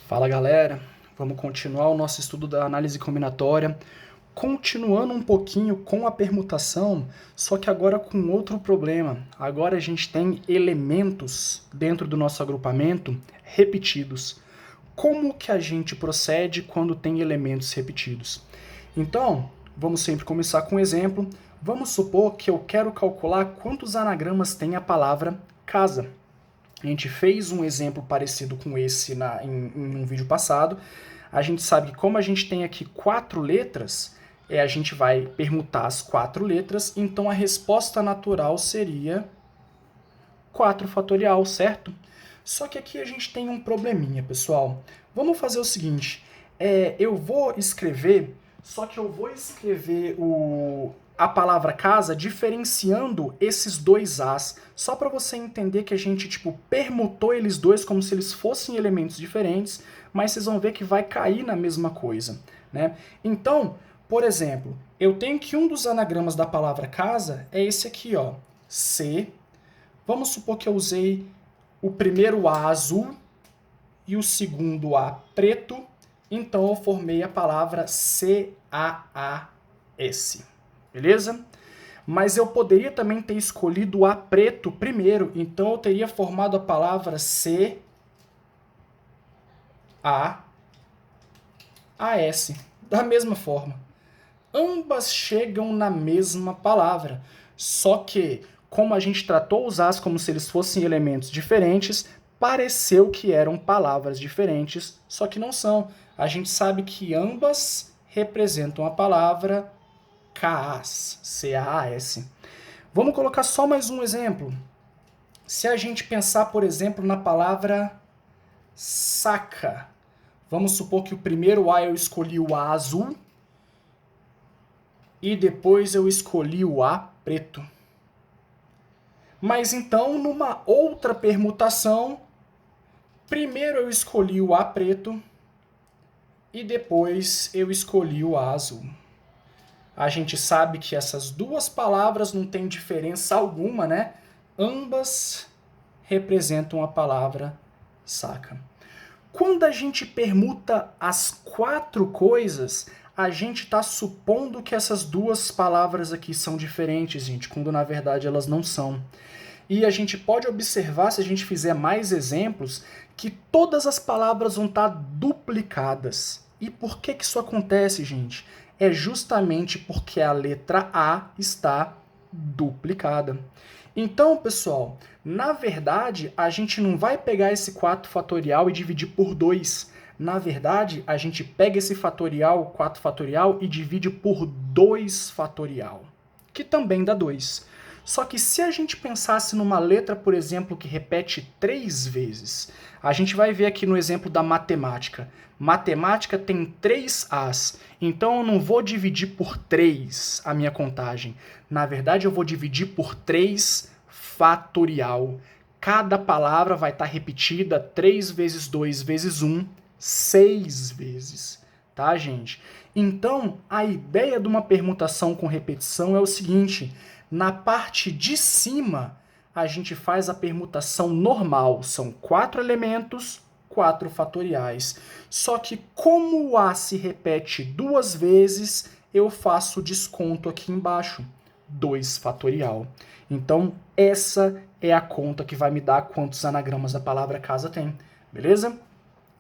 Fala galera, vamos continuar o nosso estudo da análise combinatória, continuando um pouquinho com a permutação, só que agora com outro problema. Agora a gente tem elementos dentro do nosso agrupamento repetidos. Como que a gente procede quando tem elementos repetidos? Então, vamos sempre começar com um exemplo. Vamos supor que eu quero calcular quantos anagramas tem a palavra casa. A gente fez um exemplo parecido com esse em um vídeo passado. A gente sabe que como a gente tem aqui 4 letras, a gente vai permutar as 4 letras, então a resposta natural seria 4 fatorial, certo? Só que aqui a gente tem um probleminha, pessoal. Vamos fazer o seguinte, eu vou escrever, só que eu vou escrever a palavra casa diferenciando esses dois As, só para você entender que a gente permutou eles dois como se eles fossem elementos diferentes, mas vocês vão ver que vai cair na mesma coisa, né? Então, por exemplo, eu tenho que um dos anagramas da palavra casa é esse aqui, ó, C. Vamos supor que eu usei o primeiro A azul e o segundo A preto, então eu formei a palavra CAAS. Beleza? Mas eu poderia também ter escolhido o A preto primeiro, então eu teria formado a palavra CAAS. Da mesma forma. Ambas chegam na mesma palavra, só que, como a gente tratou os As como se eles fossem elementos diferentes, pareceu que eram palavras diferentes, só que não são. A gente sabe que ambas representam a palavra CAAS, C-A-A-S. Vamos colocar só mais um exemplo. Se a gente pensar, por exemplo, na palavra saca, vamos supor que o primeiro A eu escolhi o A azul e depois eu escolhi o A preto. Mas então, numa outra permutação, primeiro eu escolhi o A preto e depois eu escolhi o A azul. A gente sabe que essas duas palavras não têm diferença alguma, né? Ambas representam a palavra saca. Quando a gente permuta as 4 coisas, a gente está supondo que essas duas palavras aqui são diferentes, gente, quando na verdade elas não são. E a gente pode observar, se a gente fizer mais exemplos, que todas as palavras vão estar duplicadas. E por que isso acontece, gente? É justamente porque a letra A está duplicada. Então, pessoal, na verdade, a gente não vai pegar esse 4 fatorial e dividir por 2. Na verdade, a gente pega esse fatorial, 4 fatorial, e divide por 2 fatorial, que também dá 2. Só que se a gente pensasse numa letra, por exemplo, que repete 3 vezes, a gente vai ver aqui no exemplo da matemática. Matemática tem 3 As, então eu não vou dividir por 3 a minha contagem. Na verdade, eu vou dividir por 3 fatorial. Cada palavra vai estar repetida 3 vezes 2 vezes 1, 6 vezes. Tá, gente? Então, a ideia de uma permutação com repetição é o seguinte: na parte de cima, a gente faz a permutação normal. São 4 elementos, 4 fatoriais. Só que como o A se repete 2 vezes, eu faço o desconto aqui embaixo, 2 fatorial. Então, essa é a conta que vai me dar quantos anagramas da palavra casa tem, beleza?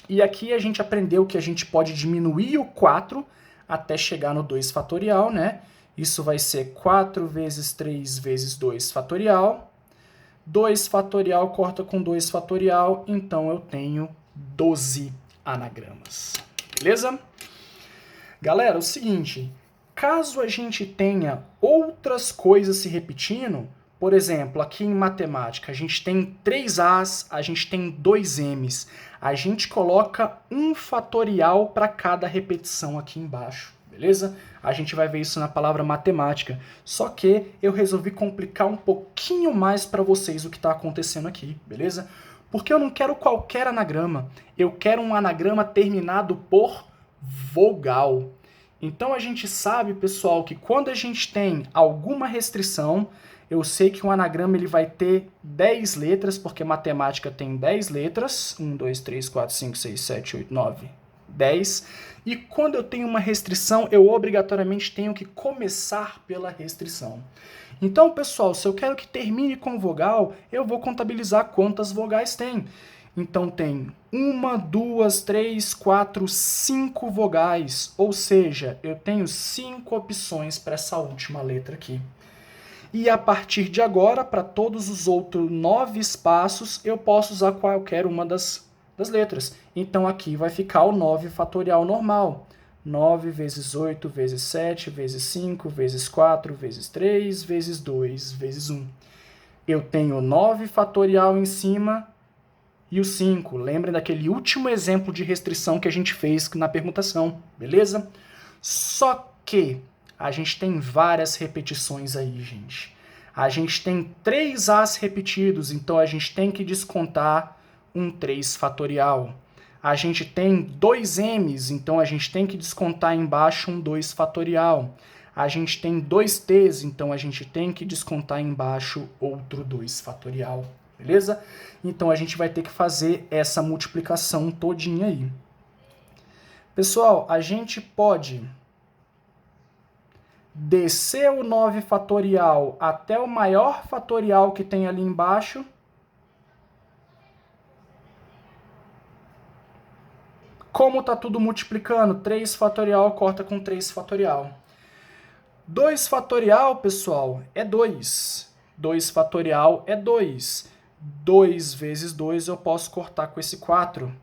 E aqui a gente aprendeu que a gente pode diminuir o 4 até chegar no 2 fatorial, né? Isso vai ser 4 vezes 3 vezes 2 fatorial. 2 fatorial corta com 2 fatorial, então eu tenho 12 anagramas. Beleza? Galera, é o seguinte, caso a gente tenha outras coisas se repetindo, por exemplo, aqui em matemática, a gente tem 3 As, a gente tem 2 M's, a gente coloca 1 fatorial para cada repetição aqui embaixo. Beleza? A gente vai ver isso na palavra matemática. Só que eu resolvi complicar um pouquinho mais para vocês o que está acontecendo aqui, beleza? Porque eu não quero qualquer anagrama. Eu quero um anagrama terminado por vogal. Então a gente sabe, pessoal, que quando a gente tem alguma restrição, Eu sei que um anagrama ele vai ter 10 letras, porque matemática tem 10 letras. 1, 2, 3, 4, 5, 6, 7, 8, 9, 10. E quando eu tenho uma restrição, eu obrigatoriamente tenho que começar pela restrição. Então, pessoal, se eu quero que termine com vogal, eu vou contabilizar quantas vogais tem. Então tem 1, 2, 3, 4, 5 vogais. Ou seja, eu tenho 5 opções para essa última letra aqui. E a partir de agora, para todos os outros 9 espaços, eu posso usar qualquer uma das letras. Então aqui vai ficar o 9 fatorial normal. 9 vezes 8 vezes 7 vezes 5 vezes 4 vezes 3 vezes 2 vezes 1. Eu tenho 9 fatorial em cima e o 5. Lembrem daquele último exemplo de restrição que a gente fez na permutação, beleza? Só que a gente tem várias repetições aí, gente. A gente tem 3 As repetidos, então a gente tem que descontar um 3 fatorial. A gente tem 2 M's, então a gente tem que descontar embaixo um 2 fatorial. A gente tem 2 T's, então a gente tem que descontar embaixo outro 2 fatorial, beleza? Então a gente vai ter que fazer essa multiplicação todinha aí. Pessoal, a gente pode descer o 9 fatorial até o maior fatorial que tem ali embaixo. Como está tudo multiplicando? 3 fatorial corta com 3 fatorial. 2 fatorial, pessoal, é 2. 2 fatorial é 2. 2 vezes 2 eu posso cortar com esse 4.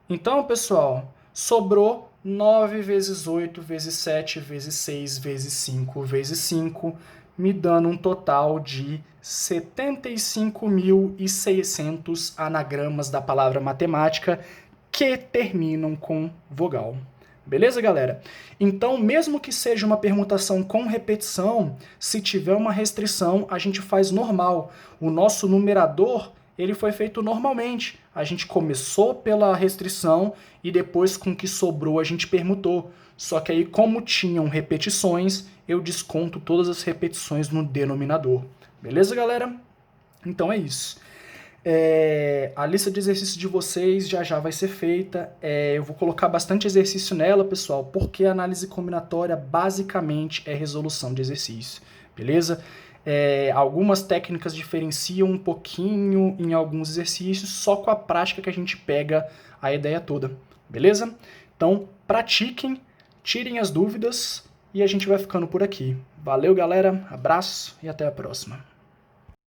Então, pessoal, sobrou 9 vezes 8 vezes 7 vezes 6 vezes 5 vezes 5, me dando um total de 75.600 anagramas da palavra matemática que terminam com vogal. Beleza, galera? Então, mesmo que seja uma permutação com repetição, se tiver uma restrição, a gente faz normal. O nosso numerador, ele foi feito normalmente. A gente começou pela restrição e depois com o que sobrou a gente permutou. Só que aí, como tinham repetições, eu desconto todas as repetições no denominador. Beleza, galera? Então é isso. A lista de exercícios de vocês já vai ser feita. Eu vou colocar bastante exercício nela, pessoal, porque a análise combinatória basicamente é resolução de exercício, beleza? Algumas técnicas diferenciam um pouquinho em alguns exercícios, só com a prática que a gente pega a ideia toda, beleza? Então, pratiquem, tirem as dúvidas e a gente vai ficando por aqui. Valeu, galera, abraço e até a próxima.